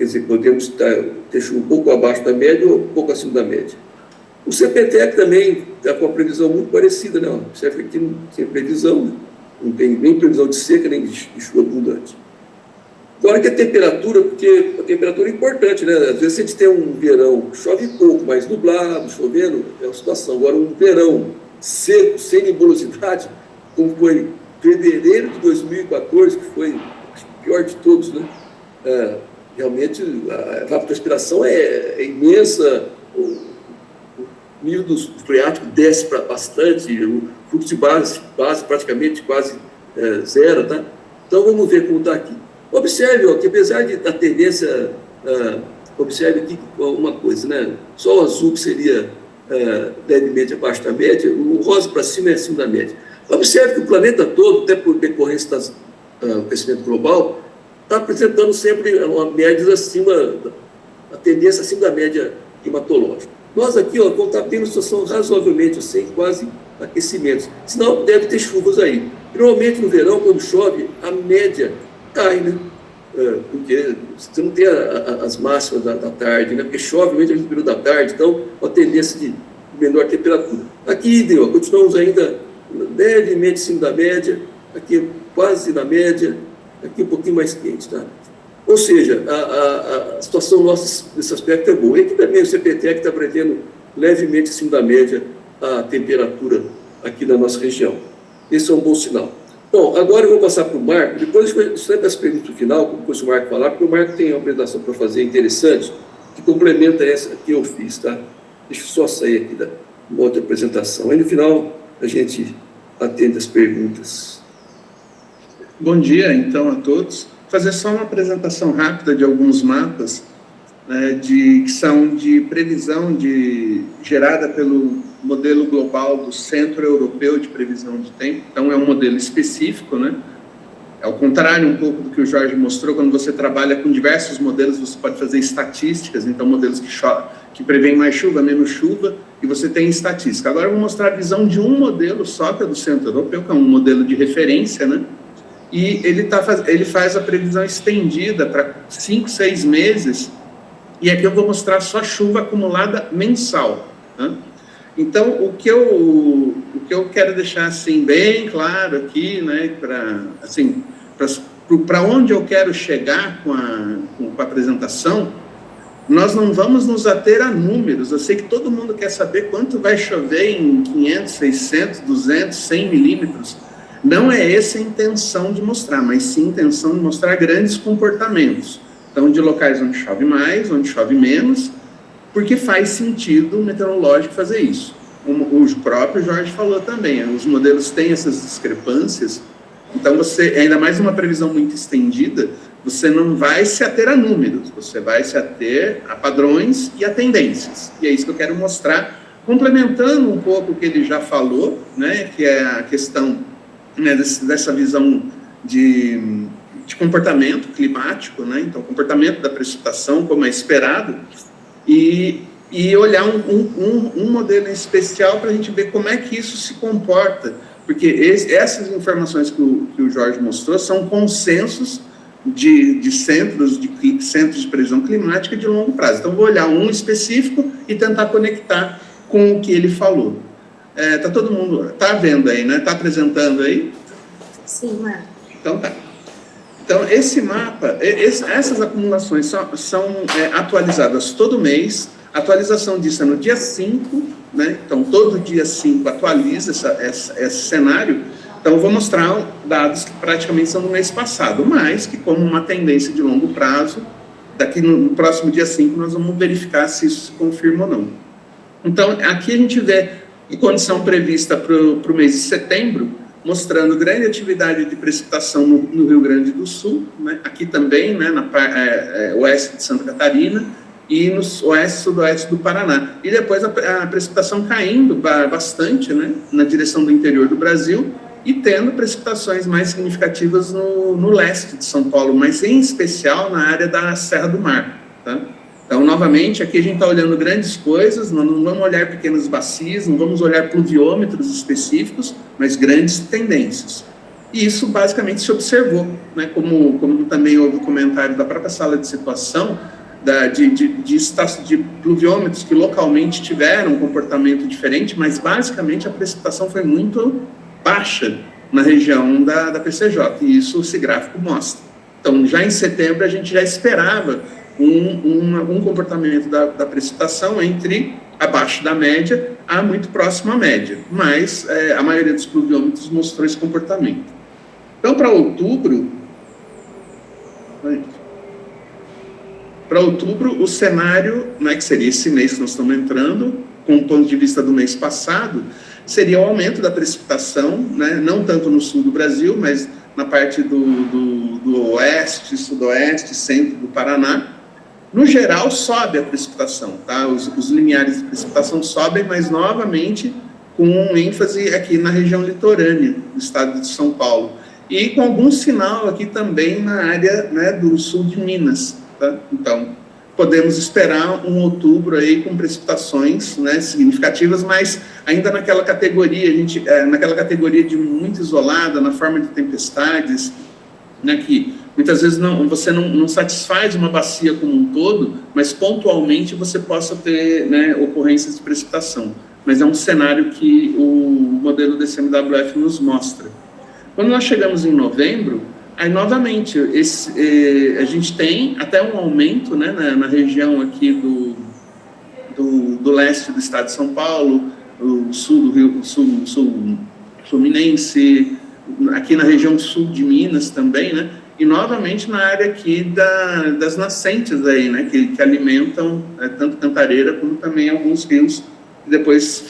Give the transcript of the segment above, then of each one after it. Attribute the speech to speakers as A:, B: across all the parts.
A: quer dizer, podemos ter chuva um pouco abaixo da média ou um pouco acima da média. O CPTEC também está com uma previsão muito parecida, né? Você vê que não tem previsão, né? Não tem nem previsão de seca, nem de chuva abundante. Agora que a temperatura, porque a temperatura é importante, né? Às vezes a gente tem um verão, chove pouco, mas nublado, chovendo, é uma situação. Agora, um verão seco, sem nebulosidade, como foi fevereiro de 2014, que foi o pior de todos, né? Realmente, a evapotranspiração é imensa, o nível do freático desce bastante, o fluxo de base praticamente quase zero, tá? Então, vamos ver como está aqui. Observe, ó, que apesar da tendência, observe aqui uma coisa, né? Só o azul que seria levemente abaixo da média, o rosa para cima é acima da média. Observe que o planeta todo, até por decorrência do crescimento global, está apresentando sempre uma média acima, a tendência acima da média climatológica. Nós aqui, ó, vamos estar tendo uma situação razoavelmente, sem quase aquecimentos. Senão, deve ter chuvas aí. Normalmente, no verão, quando chove, a média cai, né? Porque você não tem as máximas da tarde, né? Porque chove mesmo no período da tarde, então, a tendência de menor temperatura. Aqui, ó, continuamos ainda levemente acima da média, aqui quase na média, aqui um pouquinho mais quente, tá? Ou seja, a situação nossa nesse aspecto é boa. E aqui também o CPTEC está prevendo levemente acima da média a temperatura aqui na nossa região. Esse é um bom sinal. Bom, agora eu vou passar para o Marco, depois eu sempre as perguntas no final, depois o Marco falar, porque o Marco tem uma apresentação para fazer interessante, que complementa essa que eu fiz, tá? Deixa eu só sair aqui da uma outra apresentação. Aí no final a gente atende as perguntas.
B: Bom dia, então, a todos. Vou fazer só uma apresentação rápida de alguns mapas, né, que são de previsão gerada pelo modelo global do Centro Europeu de Previsão de Tempo. Então, é um modelo específico, né? É ao contrário um pouco do que o Jorge mostrou, quando você trabalha com diversos modelos, você pode fazer estatísticas, então modelos que prevêem mais chuva, menos chuva, e você tem estatística. Agora eu vou mostrar a visão de um modelo só, que é do Centro Europeu, que é um modelo de referência, né? E ele faz a previsão estendida para 5, 6 meses, e aqui eu vou mostrar só chuva acumulada mensal, né? Então, o que eu quero deixar assim bem claro aqui, né, para onde eu quero chegar com a apresentação, nós não vamos nos ater a números. Eu sei que todo mundo quer saber quanto vai chover em 500, 600, 200, 100 milímetros. Não é essa a intenção de mostrar, mas sim a intenção de mostrar grandes comportamentos. Então, de locais onde chove mais, onde chove menos, porque faz sentido meteorológico fazer isso. O próprio Jorge falou também, os modelos têm essas discrepâncias, então você, ainda mais uma previsão muito estendida, você não vai se ater a números, você vai se ater a padrões e a tendências. E é isso que eu quero mostrar, complementando um pouco o que ele já falou, né, que é a questão, né, dessa visão de comportamento climático, né, então comportamento da precipitação, como é esperado, e olhar um modelo especial para a gente ver como é que isso se comporta, porque essas informações que o Jorge mostrou são consensos de centros de previsão climática de longo prazo. Então, vou olhar um específico e tentar conectar com o que ele falou. Tá todo mundo, tá vendo aí, né? Tá apresentando aí?
C: Sim, Marco.
B: Então, tá. Então, esse mapa, essas acumulações são atualizadas todo mês. A atualização disso é no dia 5, né? Então, todo dia 5 atualiza esse cenário. Então, eu vou mostrar dados que praticamente são do mês passado, mas que, como uma tendência de longo prazo, daqui no próximo dia 5, nós vamos verificar se isso se confirma ou não. Então, aqui a gente vê a condição prevista para o mês de setembro, mostrando grande atividade de precipitação no Rio Grande do Sul, né? Aqui também, né, na oeste de Santa Catarina, e no oeste e sudoeste do Paraná. E depois a precipitação caindo bastante, né, na direção do interior do Brasil, e tendo precipitações mais significativas no leste de São Paulo, mas em especial na área da Serra do Mar, tá? Então, novamente, aqui a gente está olhando grandes coisas, não vamos olhar pequenas bacias, não vamos olhar pluviômetros específicos, mas grandes tendências. E isso basicamente se observou, né, como também houve comentário da própria sala de situação, de pluviômetros que localmente tiveram um comportamento diferente, mas basicamente a precipitação foi muito baixa na região da PCJ, e isso esse gráfico mostra. Então, já em setembro, a gente já esperava um comportamento da precipitação entre abaixo da média a muito próximo à média, mas a maioria dos pluviômetros mostrou esse comportamento. Então, para outubro, o cenário, né, que seria esse mês que nós estamos entrando, com o ponto de vista do mês passado, seria o aumento da precipitação, né, não tanto no sul do Brasil, mas na parte do oeste, sudoeste, centro do Paraná. No geral, sobe a precipitação, tá? Os limiares de precipitação sobem, mas novamente com ênfase aqui na região litorânea do estado de São Paulo. E com algum sinal aqui também na área, né, do sul de Minas, tá? Então, podemos esperar um outubro aí com precipitações, né, significativas, mas ainda naquela categoria, naquela categoria de muito isolada, na forma de tempestades, né, que muitas vezes você não satisfaz uma bacia como um todo, mas pontualmente você possa ter, né, ocorrências de precipitação. Mas é um cenário que o modelo DCMWF nos mostra. Quando nós chegamos em novembro, aí novamente a gente tem até um aumento, né, na região aqui do leste do estado de São Paulo, o sul do Rio, sul fluminense, aqui na região sul de Minas também, né? E novamente na área aqui das nascentes aí, né? Que alimentam tanto Cantareira como também alguns rios que depois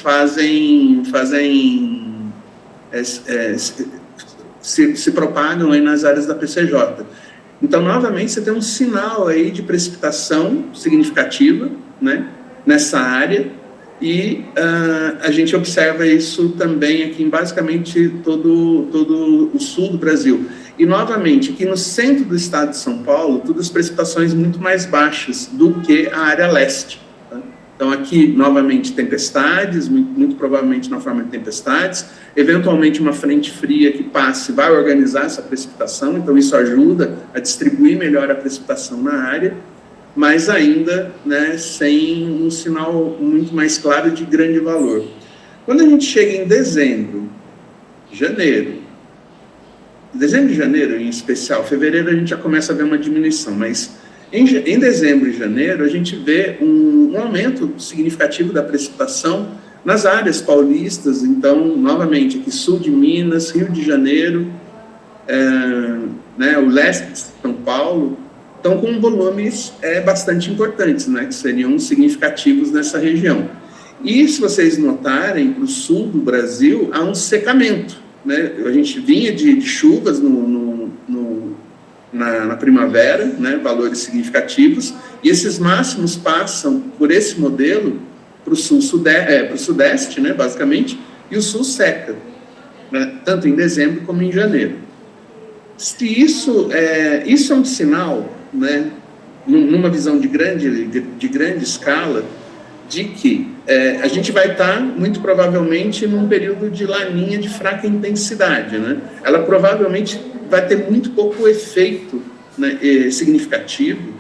B: se propagam aí nas áreas da PCJ. Então, novamente, você tem um sinal aí de precipitação significativa, né, nessa área, e a gente observa isso também aqui em basicamente todo o sul do Brasil. E, novamente, aqui no centro do estado de São Paulo, todas as precipitações muito mais baixas do que a área leste. Tá? Então, aqui, novamente, tempestades, muito provavelmente na forma de tempestades, eventualmente uma frente fria que passe vai organizar essa precipitação, então isso ajuda a distribuir melhor a precipitação na área, mas ainda, né, sem um sinal muito mais claro de grande valor. Quando a gente chega em dezembro e janeiro em especial, fevereiro a gente já começa a ver uma diminuição, mas em dezembro e janeiro a gente vê um aumento significativo da precipitação nas áreas paulistas. Então, novamente, aqui sul de Minas, Rio de Janeiro, né, o leste de São Paulo, estão com volumes bastante importantes, né, que seriam significativos nessa região. E, se vocês notarem, para o sul do Brasil, há um secamento, né? A gente vinha de chuvas na primavera, né, valores significativos, e esses máximos passam por esse modelo para o sudeste, né, basicamente, e o sul seca, né, tanto em dezembro como em janeiro. Se isso é um sinal, né, numa visão de grande escala, de que a gente vai estar, muito provavelmente, num período de laninha de fraca intensidade, né? Ela provavelmente vai ter muito pouco efeito, né, significativo,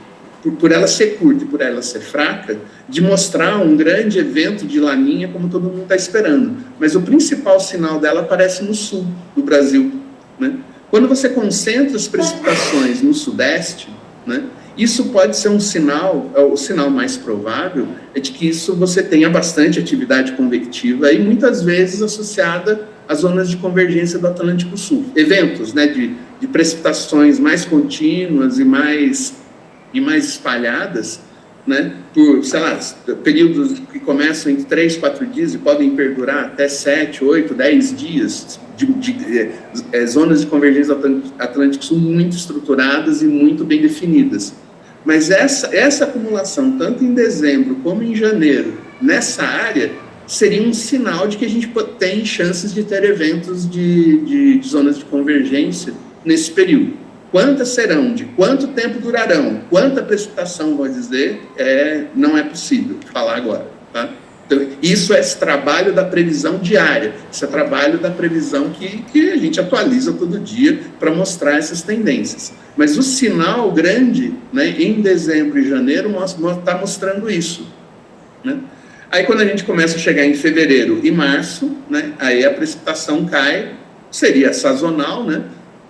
B: por ela ser curta e por ela ser fraca, de mostrar um grande evento de laninha como todo mundo está esperando. Mas o principal sinal dela aparece no sul do Brasil, né? Quando você concentra as precipitações no sudeste, né, isso pode ser um sinal, o sinal mais provável é de que você tenha bastante atividade convectiva e muitas vezes associada às zonas de convergência do Atlântico Sul. Eventos, né, de precipitações mais contínuas e mais espalhadas, né, por, sei lá, períodos que começam em 3, 4 dias e podem perdurar até 7, 8, 10 dias, zonas de convergência do Atlântico Sul muito estruturadas e muito bem definidas. Mas essa acumulação, tanto em dezembro como em janeiro, nessa área, seria um sinal de que a gente tem chances de ter eventos de zonas de convergência nesse período. Quantas serão, de quanto tempo durarão, quanta precipitação, vou dizer, não é possível falar agora, tá? Então, isso é esse trabalho da previsão diária, esse é trabalho da previsão que a gente atualiza todo dia para mostrar essas tendências. Mas o sinal grande, né, em dezembro e janeiro, está mostrando isso, né? Aí, quando a gente começa a chegar em fevereiro e março, né, aí a precipitação cai, seria sazonal, né,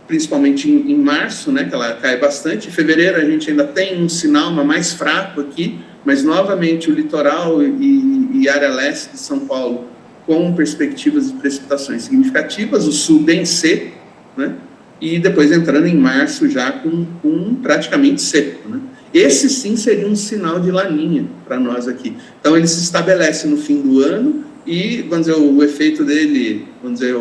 B: principalmente em março, né, que ela cai bastante. Em fevereiro a gente ainda tem um sinal mais fraco aqui, mas novamente o litoral e área leste de São Paulo com perspectivas de precipitações significativas, o sul bem seco, né, e depois entrando em março já com praticamente seco, né. Esse sim seria um sinal de laninha para nós aqui. Então ele se estabelece no fim do ano e, vamos dizer, o efeito dele, vamos dizer,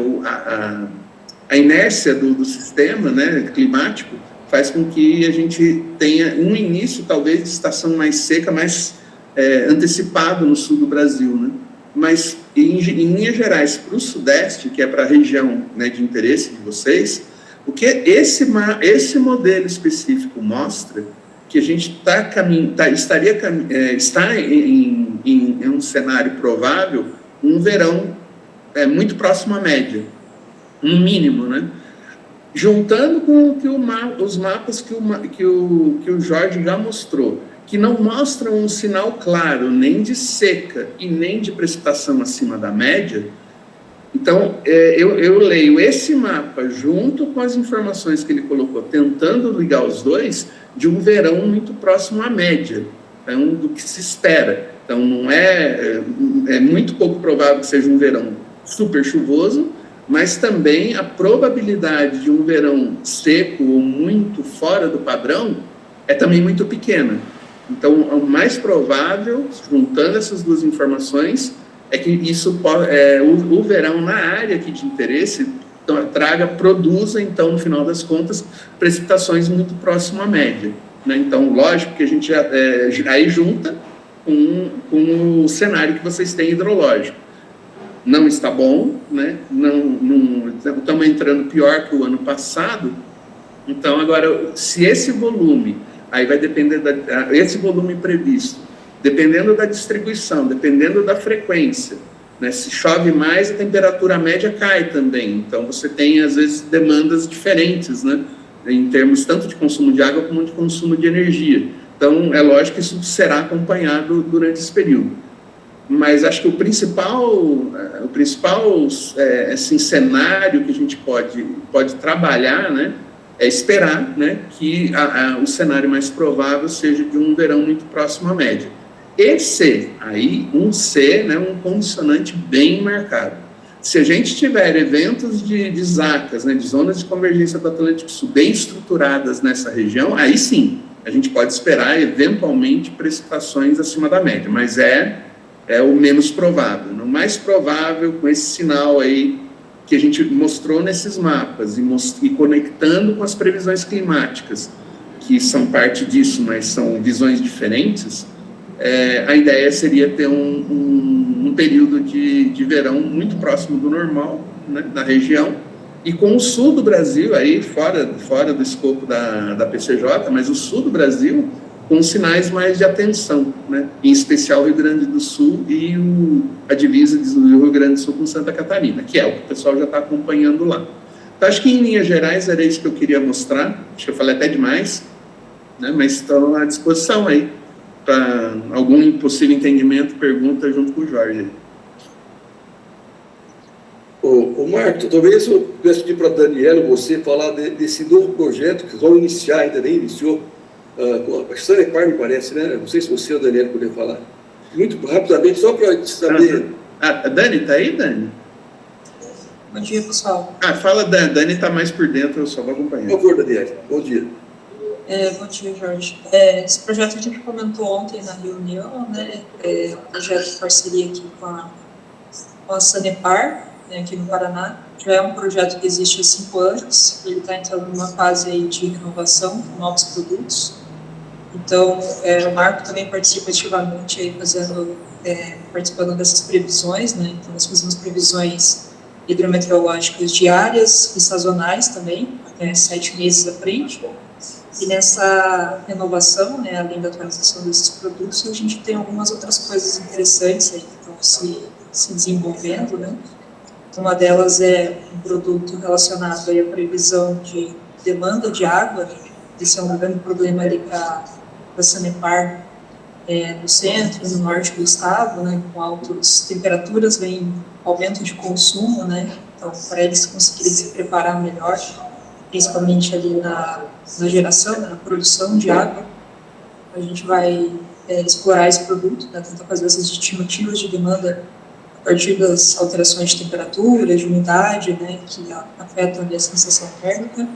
B: a inércia do sistema, né, climático, faz com que a gente tenha um início, talvez, de estação mais seca, mais antecipado no sul do Brasil, né? Mas, em linhas gerais, para o Sudeste, que é para a região, né, de interesse de vocês, o que esse modelo específico mostra que a gente está em um cenário provável, um verão muito próximo à média, um mínimo, né? Juntando com os mapas que o Jorge já mostrou, que não mostram um sinal claro nem de seca e nem de precipitação acima da média. Então, eu leio esse mapa junto com as informações que ele colocou, tentando ligar os dois, de um verão muito próximo à média, então, do que se espera. Então, não é muito pouco provável que seja um verão super chuvoso, mas também a probabilidade de um verão seco ou muito fora do padrão é também muito pequena. Então, o mais provável, juntando essas duas informações, é que isso o verão na área aqui de interesse produza, então, no final das contas, precipitações muito próximo à média, né? Então, lógico que a gente aí junta com o cenário que vocês têm hidrológico. Não está bom, né? Não estamos entrando pior que o ano passado. Então, agora, se esse volume, aí vai depender esse volume previsto, dependendo da distribuição, dependendo da frequência, né? Se chove mais, a temperatura média cai também. Então, você tem, às vezes, demandas diferentes, né? Em termos tanto de consumo de água como de consumo de energia. Então, é lógico que isso será acompanhado durante esse período. Mas acho que o principal assim, cenário que a gente pode trabalhar, né, é esperar, né, que o cenário mais provável seja de um verão muito próximo à média. Aí um C, né, um condicionante bem marcado. Se a gente tiver eventos de ZACAs, né, de zonas de convergência do Atlântico Sul bem estruturadas nessa região, aí sim, a gente pode esperar eventualmente precipitações acima da média, mas é o menos provável. O mais provável, com esse sinal aí que a gente mostrou nesses mapas e conectando com as previsões climáticas, que são parte disso, mas são visões diferentes, a ideia seria ter um período de verão muito próximo do normal, né, na região, e com o sul do Brasil, aí fora do escopo da PCJ, mas o sul do Brasil, com sinais mais de atenção, né? Em especial o Rio Grande do Sul e a divisa do Rio Grande do Sul com Santa Catarina, que é o que o pessoal já está acompanhando lá. Então, acho que em linhas gerais era isso que eu queria mostrar, acho que eu falei até demais, né? Mas estou à disposição aí, para algum impossível entendimento, pergunta junto com o Jorge.
A: Ô Marco, talvez eu pudesse pedir para a Daniela, você, falar desse novo projeto que vão iniciar, ainda nem iniciou, a Sanepar, me parece, né? Não sei se você ou a Daniela poder falar. Muito rapidamente, só para saber.
B: A Dani, está aí, Dani?
C: Bom dia, pessoal.
B: Fala, Dani está mais por dentro, eu só vou acompanhar.
A: Por favor, Daniela, bom dia.
C: Bom dia, Jorge. Esse projeto a gente comentou ontem na reunião, né? Um projeto de parceria aqui com a Sanepar, né, aqui no Paraná. Já é um projeto que existe há 5 anos, ele está entrando numa fase aí de renovação, com novos produtos. Então, o Marco também participa ativamente aí participando dessas previsões, né? Então, nós fazemos previsões hidrometeorológicas diárias e sazonais também, até 7 meses à frente. E nessa renovação, né, além da atualização desses produtos, a gente tem algumas outras coisas interessantes aí que estão se desenvolvendo, né? Uma delas é um produto relacionado aí à previsão de demanda de água. Esse é um grande problema ali para a Sanepar, no centro, no norte do estado, né, com altas temperaturas, vem aumento de consumo, né, então para eles conseguirem se preparar melhor, principalmente ali na geração, na produção de água, a gente vai explorar esse produto, né, tentar fazer essas estimativas de demanda a partir das alterações de temperatura, de umidade, né, que afetam ali a sensação térmica.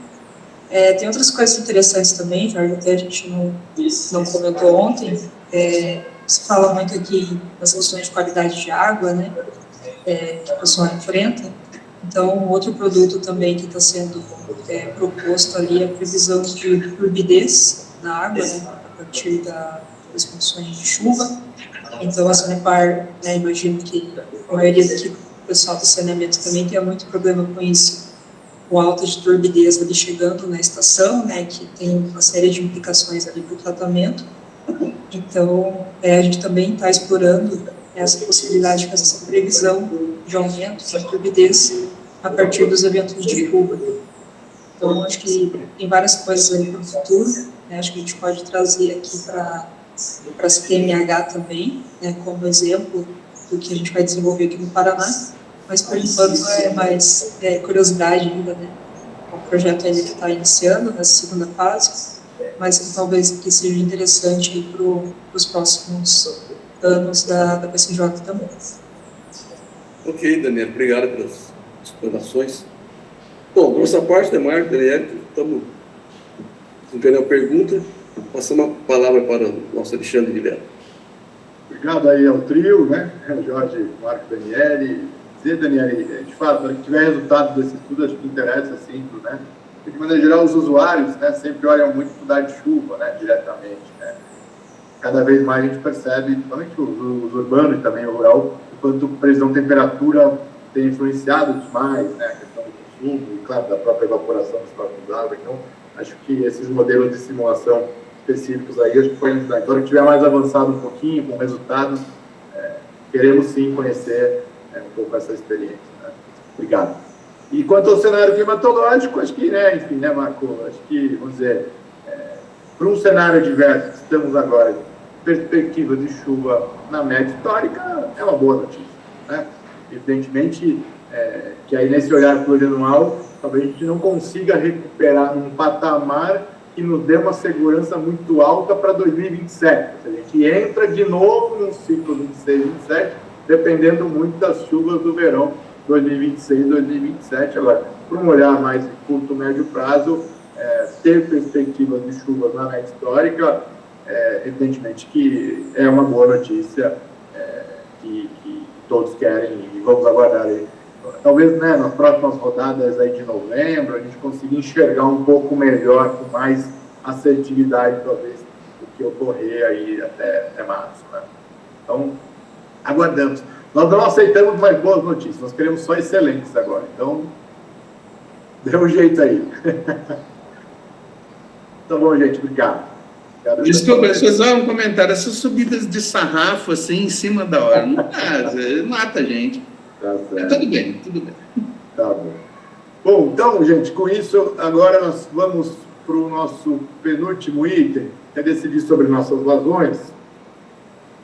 C: Tem outras coisas interessantes também, Jorge, até a gente não comentou ontem. Se fala muito aqui das questões de qualidade de água, né, que o pessoal enfrenta. Então, outro produto também que está sendo proposto ali é a previsão de turbidez na água, né, a partir das condições de chuva. Então, a Sanepar, né, imagino que a maioria do pessoal do saneamento também tem muito problema com isso, com alta de turbidez ali chegando na estação, né, que tem uma série de implicações ali para o tratamento. Então, a gente também está explorando essa possibilidade de fazer essa previsão de aumento da turbidez a partir dos eventos de chuva. Então, acho que tem várias coisas ali para o futuro, né, acho que a gente pode trazer aqui para a CTMH também, né, como exemplo do que a gente vai desenvolver aqui no Paraná, mas por enquanto é mais curiosidade ainda, né? O projeto ainda que está iniciando nessa segunda fase, mas que talvez que seja interessante para os próximos anos da PCJ também.
A: Ok, Daniel, obrigado pelas explanações. Bom, da nossa parte, Demarco, Daniel, estamos com a pergunta, passamos a palavra para o nosso Alexandre de Mello.
D: Obrigado aí ao trio, né? Jorge, Marco, Daniele. Daniele, de fato, quando tiver resultado desse estudo, acho que interessa, assim, né? De maneira geral, os usuários, né, sempre olham muito para de chuva, né, diretamente, né? Cada vez mais a gente percebe, principalmente os urbanos e também o rural, o quanto a previsão de temperatura tem influenciado demais, né, a questão do consumo e, claro, da própria evaporação dos corpos d'água. Então, acho que esses modelos de simulação específicos aí, acho que podem ajudar. Então, que tiver mais avançado um pouquinho, com resultados, queremos sim conhecer um pouco essa experiência, né? Obrigado. E quanto ao cenário climatológico, acho que, né, enfim, né, Marco, acho que, vamos dizer, para um cenário adverso que estamos agora, perspectiva de chuva na média histórica, é uma boa notícia, né? Evidentemente, que aí nesse olhar plurianual, talvez a gente não consiga recuperar num patamar que nos dê uma segurança muito alta para 2027. A gente entra de novo num ciclo 26-27, dependendo muito das chuvas do verão 2026 e 2027. Agora, para um olhar mais de curto, médio prazo, ter perspectivas de chuvas na média histórica, evidentemente que é uma boa notícia que todos querem e vamos aguardar aí. Talvez, né, nas próximas rodadas aí de novembro, a gente consiga enxergar um pouco melhor, com mais assertividade, talvez, do que ocorrer aí até março, né? Então, aguardamos. Nós não aceitamos mais boas notícias, nós queremos só excelentes agora. Então, dê um jeito aí. Tá bom, gente, obrigado.
B: Desculpa, só um comentário. Essas subidas de sarrafo, assim, em cima da hora, não mata a gente.
D: Tá certo.
B: Tudo bem, tudo bem.
D: Tá bom. Bom, então, gente, com isso, agora nós vamos para o nosso penúltimo item, que é decidir sobre nossas vazões.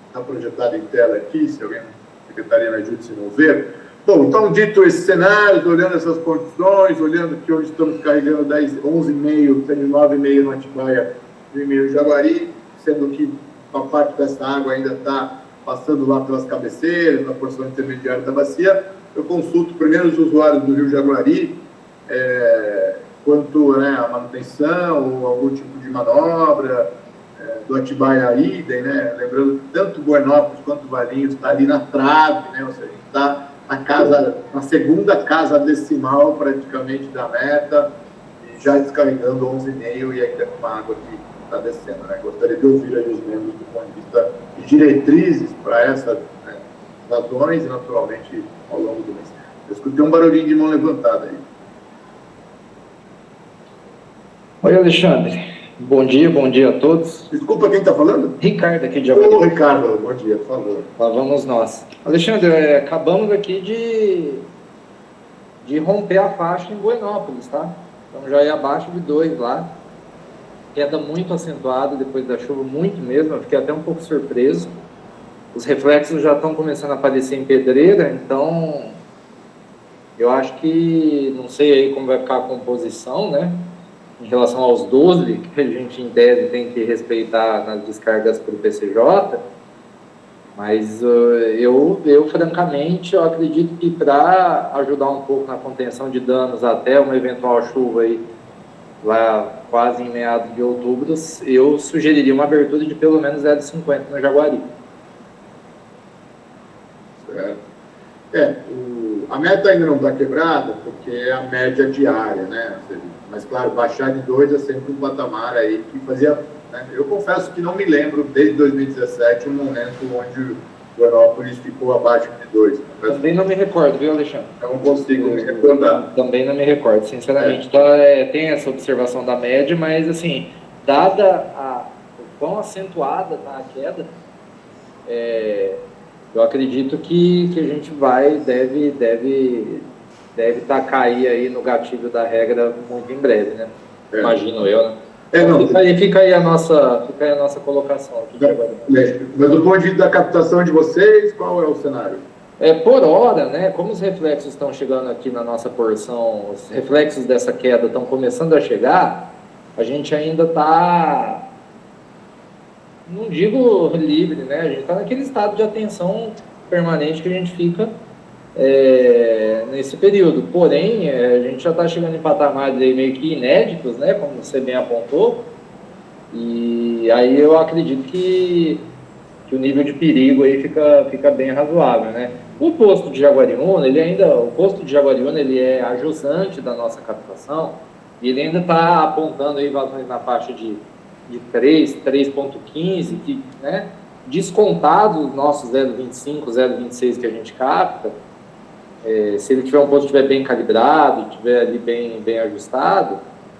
D: Está projetado em tela aqui, se alguém secretaria me ajude se não ver. Bom, então, dito esse cenário, olhando essas condições, olhando que hoje estamos carregando 11,5, sendo 9,5 no Atibaia e 1,5 no Jaguari, sendo que uma parte dessa água ainda está passando lá pelas cabeceiras, na porção intermediária da bacia. Eu consulto primeiro os usuários do Rio Jaguari, quanto, né, a manutenção ou algum tipo de manobra, do Atibaia idem, né? Lembrando que tanto Buenópolis quanto Valinhos está ali na trave, né? Ou seja, está na segunda casa decimal praticamente da meta, e já descarregando 11,5 e ainda com uma água que está descendo, né? Gostaria de ouvir aí os membros do ponto de vista de diretrizes para essas, né, vazões e, naturalmente, ao longo do mês. Eu escutei um barulhinho de mão levantada aí.
E: Oi, Alexandre. Bom dia a todos.
D: Desculpa, quem está falando?
E: Ricardo aqui de
D: Ô,
E: Jaguariúna.
D: Ricardo, bom dia, por favor.
E: Lá vamos nós. Alexandre, acabamos aqui de romper a faixa em Buenópolis, tá? Então já é abaixo de 2 lá. Queda muito acentuada depois da chuva, muito mesmo. Eu fiquei até um pouco surpreso. Os reflexos já estão começando a aparecer em Pedreira, então eu acho que, não sei aí como vai ficar a composição, né? Em relação aos 12, que a gente, em tese, tem que respeitar nas descargas para o PCJ, mas eu francamente, eu acredito que para ajudar um pouco na contenção de danos até uma eventual chuva aí, lá quase em meados de outubro, eu sugeriria uma abertura de pelo menos 0,50 no Jaguari.
D: Certo. A meta ainda não está quebrada, porque é a média diária, né? Mas, claro, baixar de 2 é sempre um patamar aí que fazia... Né? Eu confesso que não me lembro, desde 2017, um momento onde o Buenópolis ficou abaixo de 2.
E: Também não me recordo, viu, Alexandre?
D: Eu não consigo me recordar.
E: Também não me recordo, sinceramente. Então, tem essa observação da média, mas, assim, dada o quão acentuada está a queda, eu acredito que a gente deve cair aí no gatilho da regra muito em breve, né? Imagino eu, né?
D: Não.
E: Fica aí a nossa colocação aqui de agora.
D: Mas do ponto de vista da captação de vocês, qual é o cenário?
E: Por hora, né? Como os reflexos estão chegando aqui na nossa porção, os reflexos dessa queda estão começando a chegar, a gente ainda está, não digo livre, né? A gente está naquele estado de atenção permanente que a gente fica nesse período. Porém, a gente já está chegando em patamares aí meio que inéditos, né? Como você bem apontou. E aí eu acredito que o nível de perigo aí fica bem razoável, né? O posto de Jaguariúna, ele é a jusante da nossa captação, e ele ainda está apontando aí vazões na faixa de 3,15, que, né, descontado os nossos 0,25, 0,26 que a gente capta, se ele tiver um posto estiver bem calibrado, estiver ali bem ajustado,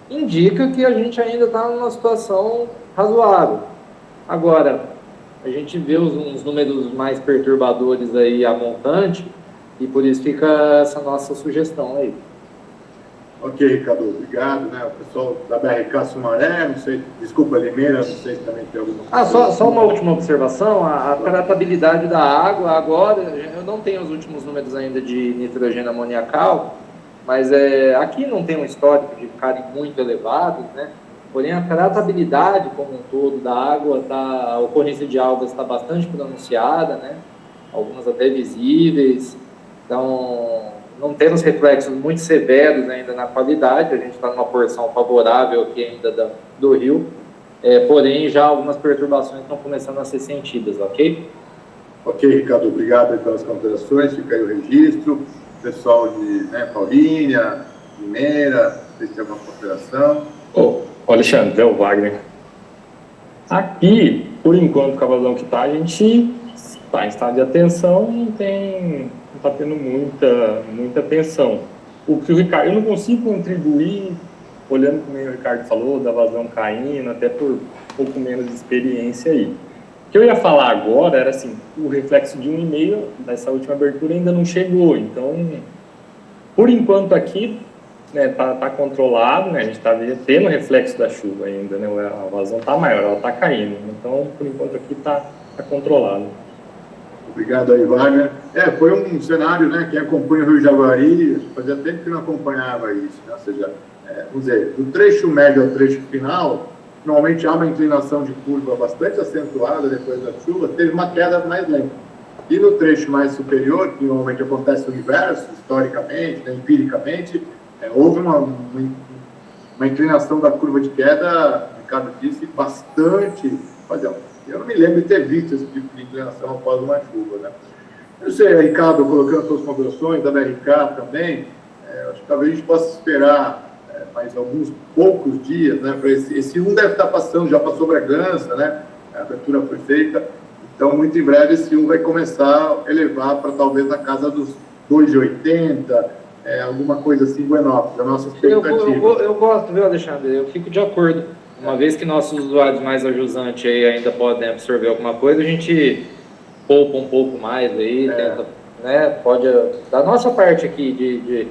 E: indica que a gente ainda está numa situação razoável. Agora, a gente vê uns números mais perturbadores aí a montante, e por isso fica essa nossa sugestão aí.
D: Ok, Ricardo, obrigado, né? O pessoal da BRK Sumaré, não sei, desculpa, Limeira, não sei se também tem alguma coisa.
E: Só uma última observação, a tratabilidade da água, agora, eu não tenho os últimos números ainda de nitrogênio amoniacal, mas aqui não tem um histórico de ficarem muito elevados, né? Porém, a tratabilidade como um todo da água, a ocorrência de algas está bastante pronunciada, né? Algumas até visíveis, então não temos reflexos muito severos ainda na qualidade, a gente está numa porção favorável aqui ainda do rio, porém já algumas perturbações estão começando a ser sentidas, ok?
D: Ok, Ricardo, obrigado pelas considerações, fica aí o registro, pessoal de Paulínia, Limeira, não sei se tem alguma consideração.
F: Alexandre, é o Wagner. Aqui, por enquanto, o cavalão que está, a gente está em estado de atenção, não está tendo muita atenção. O que o Ricardo, eu não consigo contribuir, olhando como o Ricardo falou, da vazão caindo, até por um pouco menos de experiência aí. O que eu ia falar agora era assim, o reflexo de 1,5 dessa última abertura ainda não chegou, então, por enquanto aqui, né, tá controlado, né, a gente está tendo reflexo da chuva ainda, né, a vazão está maior, ela está caindo, então, por enquanto aqui está controlado.
D: Obrigado aí, Wagner. Foi um cenário, né, quem acompanha o Rio Jaguari, fazia tempo que não acompanhava isso, né, ou seja, vamos dizer, do trecho médio ao trecho final, normalmente há uma inclinação de curva bastante acentuada depois da chuva, teve uma queda mais lenta. E no trecho mais superior, que normalmente acontece o inverso, historicamente, né, empiricamente, houve uma inclinação da curva de queda, o Ricardo disse, bastante. Eu não me lembro de ter visto esse tipo de inclinação após uma chuva, né? Eu não sei, Ricardo, colocando suas considerações, da BRK também, acho que talvez a gente possa esperar mais alguns poucos dias, né? Esse deve estar passando, já passou Bragança, né? A abertura foi feita, então muito em breve esse vai começar a elevar para talvez na casa dos 2,80, alguma coisa assim, Buenópolis, a nossa expectativa.
E: Eu gosto, viu, Alexandre? Eu fico de acordo. Uma vez que nossos usuários mais ajusantes aí ainda podem absorver alguma coisa, a gente poupa um pouco mais aí, tenta, né, pode, da nossa parte aqui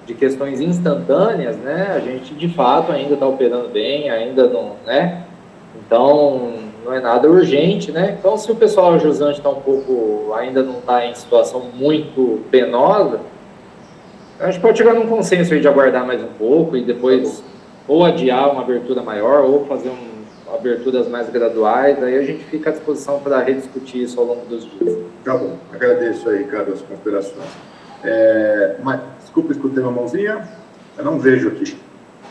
E: de questões instantâneas, né, a gente de fato ainda está operando bem, ainda não, né, então não é nada urgente, né, então se o pessoal ajusante está um pouco, ainda não está em situação muito penosa, a gente pode chegar num consenso aí de aguardar mais um pouco e depois ou adiar uma abertura maior ou fazer aberturas mais graduais, aí a gente fica à disposição para rediscutir isso ao longo dos dias.
D: Tá bom, agradeço aí, Ricardo, as considerações. Mas, desculpa, escutei uma mãozinha, eu não vejo aqui.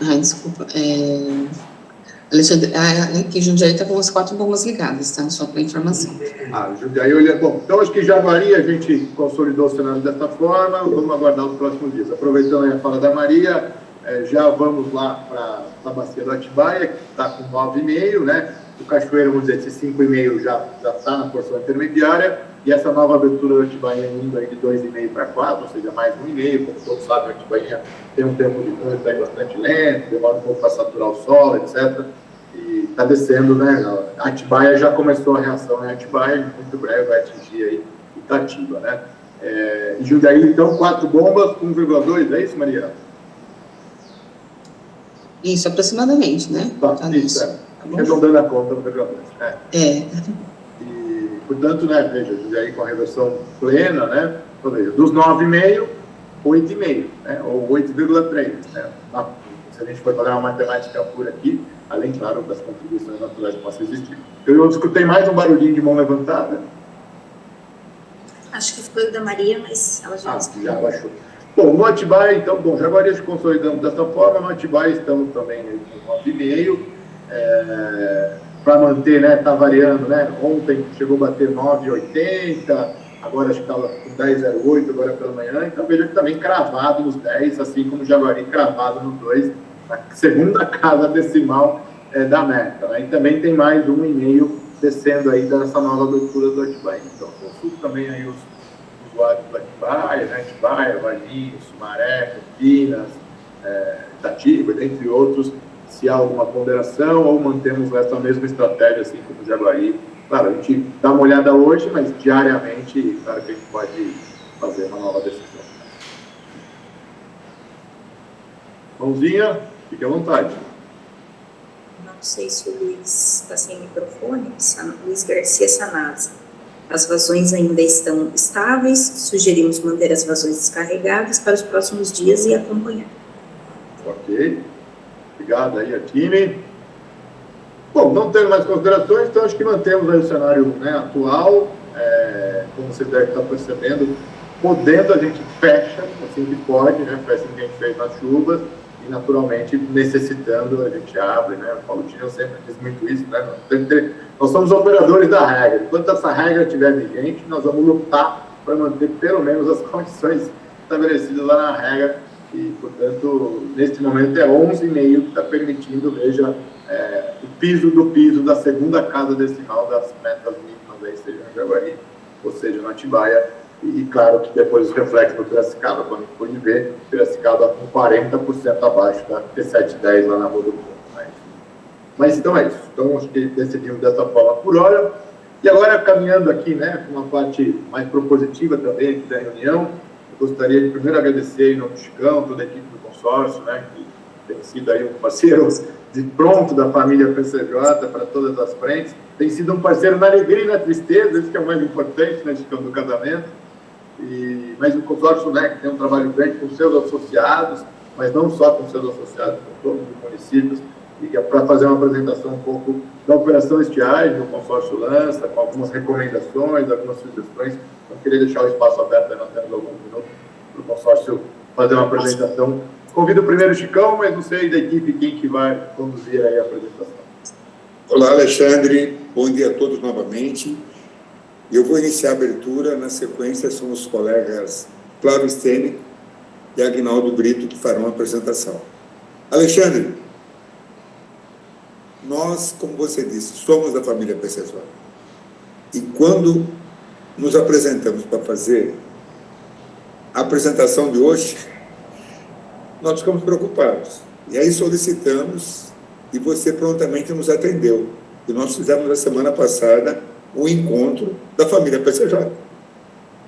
G: Desculpa. Alexandre, aqui Jundiaí está com as 4 bombas ligadas, tá? Só para informação.
D: Jundiaí, olha, bom, então acho que Jaguari a gente consolidou o cenário dessa forma, vamos aguardar os próximos dias. Aproveitando aí a fala da Maria, já vamos lá para a bacia do Atibaia, que está com 9,5, né? O Cachoeiro, vamos dizer, esse 5,5 já está na porção intermediária, e essa nova abertura do Atibaia indo aí de 2,5 para 4, ou seja, mais 1,5, como todos sabem, o Atibaia tem um tempo de trânsito aí bastante lento, demora um pouco para saturar o solo, etc. E está descendo, né? A Atibaia já começou a reação, né? A Atibaia, muito breve, vai atingir aí Itatiba, né? Em Jundiaí, então, 4 bombas, 1,2, é isso, Maria?
G: Isso, aproximadamente, né?
D: Tá,
G: nisso.
D: Tá arredondando a conta no 1,2. E, portanto, né, veja, Jundiaí com a reversão plena, né? Ou seja, dos 9,5, 8,5, né? Ou 8,3, né? Se a gente for fazer uma matemática pura aqui, além, claro, das contribuições naturais que possam existir. Eu escutei mais um barulhinho de mão levantada.
H: Acho que foi o da Maria, mas ela já
D: já baixou. Bom, no Atibaia, então, Jaguari consolidamos dessa forma, no Atibaia estamos também com 9,5, para manter, né, está variando, né, ontem chegou a bater 9,80, agora acho que estava com 10,08 agora pela manhã, então veja que também cravado nos 10, assim como o Jaguari cravado no 2, na segunda casa decimal da meta, né, e também tem mais 1,5 descendo aí dessa nova abertura do Atibaia. Então, consulto também aí os usuários do Atibaia, né, Atibaia, Valinhos, Sumaré, Campinas, Itatiba, dentre outros, se há alguma ponderação ou mantemos essa mesma estratégia, assim como o Jaguari. Claro, a gente dá uma olhada hoje, mas diariamente, claro que a gente pode fazer uma nova decisão. Mãozinha, fique à vontade.
H: não sei se o Luiz está sem microfone, Luiz Garcia Sanazzi. As vazões ainda estão estáveis, sugerimos manter as vazões descarregadas para os próximos dias e acompanhar.
D: Ok. Obrigado aí, a time. Bom, não tendo mais considerações, então acho que mantemos aí o cenário, né, atual, como você deve estar percebendo, podendo a gente fecha, assim que pode, né, fecha o que a gente fez nas chuvas, e naturalmente necessitando a gente abre, né, o Paulo Tino sempre diz muito isso, né, nós somos operadores da regra, enquanto essa regra estiver vigente, nós vamos lutar para manter pelo menos as condições estabelecidas lá na regra, e portanto, neste momento é 11,5 que está permitindo, veja, o piso do piso da segunda casa decimal das metas mínimas, aí, seja no Jaguari, ou seja no Atibaia, e claro que depois os reflexos do Piracicaba, quando a gente pode ver, Piracicaba com 40% abaixo da T710 lá na Rua do Ponto. Mas então é isso. Então acho que decidimos dessa forma por hora. E agora caminhando aqui, né, com uma parte mais propositiva também aqui da reunião, eu gostaria de primeiro agradecer em nome do Chicão, toda a equipe do consórcio, né, que tem sido aí um parceiro de pronto da família PCJ para todas as frentes. Tem sido um parceiro na alegria e na tristeza, isso que é o mais importante, né, Chicão, do casamento. Mas o consórcio, né, que tem um trabalho grande com seus associados, mas não só com seus associados, com todos os municípios, e para fazer uma apresentação um pouco da operação estiagem, o consórcio lança, com algumas recomendações, algumas sugestões. Eu queria deixar o espaço aberto, nós temos alguns minutos para o consórcio fazer uma apresentação. Convido primeiro o Chicão, mas não sei da equipe quem que vai conduzir aí a apresentação.
I: Olá, Alexandre, bom dia a todos novamente. Eu vou iniciar a abertura, na sequência são os colegas Flávio Stênico e Aguinaldo Brito que farão a apresentação. Alexandre, nós, como você disse, somos da família PCJ. E quando nos apresentamos para fazer a apresentação de hoje, nós ficamos preocupados. E aí solicitamos e você prontamente nos atendeu. E nós fizemos na semana passada o encontro da família PCJ,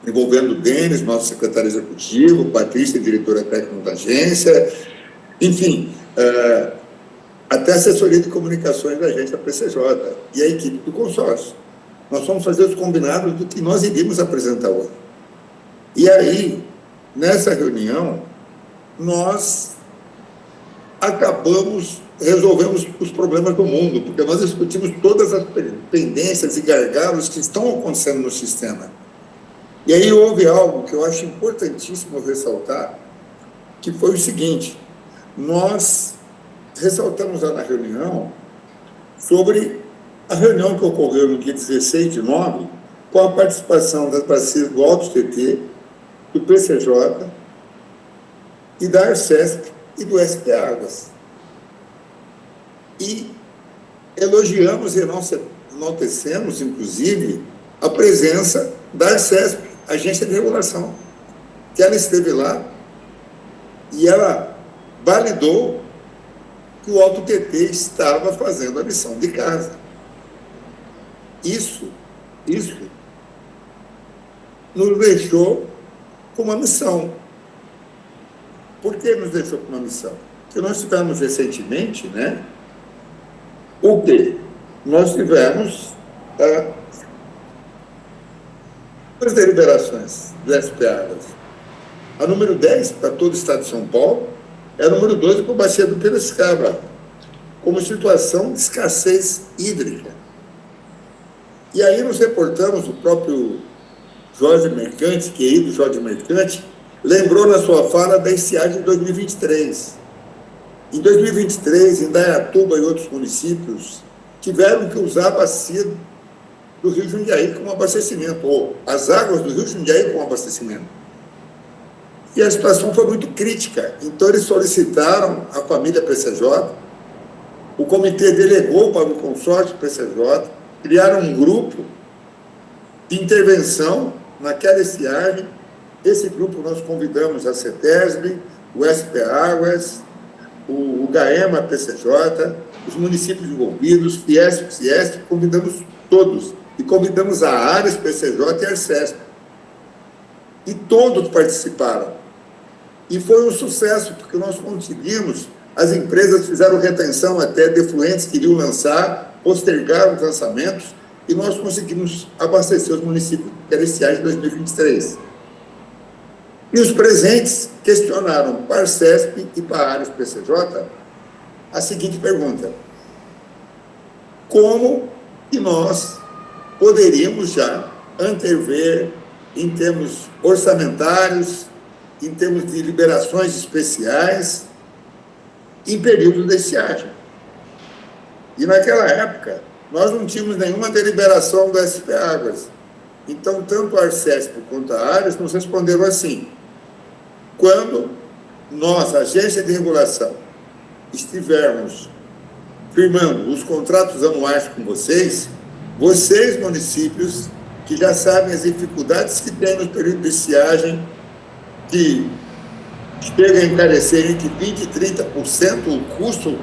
I: envolvendo o Denis, nosso secretário executivo, Patrícia, diretora técnica da agência, enfim, até a assessoria de comunicações da agência PCJ e a equipe do consórcio. Nós fomos fazer os combinados do que nós iríamos apresentar hoje. E aí, nessa reunião, nós resolvemos os problemas do mundo, porque nós discutimos todas as pendências e gargalos que estão acontecendo no sistema. E aí houve algo que eu acho importantíssimo ressaltar, que foi o seguinte: nós ressaltamos lá na reunião sobre a reunião que ocorreu no dia 16/9, com a participação das bacias do Alto TT, do PCJ e da Arcesp e do SP Águas. E elogiamos e enaltecemos, inclusive, a presença da Arcesp, Agência de Regulação, que ela esteve lá e ela validou que o Alto TT estava fazendo a lição de casa. Isso nos deixou com uma missão. Por que nos deixou com uma missão? Porque nós tivemos recentemente, o quê? Nós tivemos as deliberações do SP Águas. A número 10 para todo o estado de São Paulo, é a número 12 para a bacia do Piracicaba, como situação de escassez hídrica. E aí nos reportamos, o próprio Jorge Mercante, querido Jorge Mercante, lembrou na sua fala da estiagem de 2023. Em 2023, em Indaiatuba e outros municípios tiveram que usar a bacia do Rio Jundiaí como abastecimento, ou as águas do Rio Jundiaí como abastecimento. E a situação foi muito crítica. Então, eles solicitaram à família PCJ, o comitê delegou para o consórcio PCJ, criaram um grupo de intervenção naquela estiagem. Esse grupo nós convidamos a CETESB, o SP Águas, o GAEMA PCJ, os municípios envolvidos, Fiesp, Ciesp, convidamos todos. E convidamos a Ares PCJ e a Arcesp. E todos participaram. E foi um sucesso, porque nós conseguimos, as empresas fizeram retenção até de efluentes que iriam lançar, postergaram os lançamentos, e nós conseguimos abastecer os municípios terciários de 2023. E os presentes questionaram para a Arcesp e para a Ares PCJ a seguinte pergunta: como que nós poderíamos já antever, em termos orçamentários, em termos de liberações especiais, em período de estiagem? E naquela época, nós não tínhamos nenhuma deliberação do SP Águas. Então, tanto a Arcesp quanto a Ares nos responderam assim: quando nós, agência de regulação, estivermos firmando os contratos anuais com vocês, municípios, que já sabem as dificuldades que tem no período de estiagem, que chega a encarecer entre 20% e 30% o custo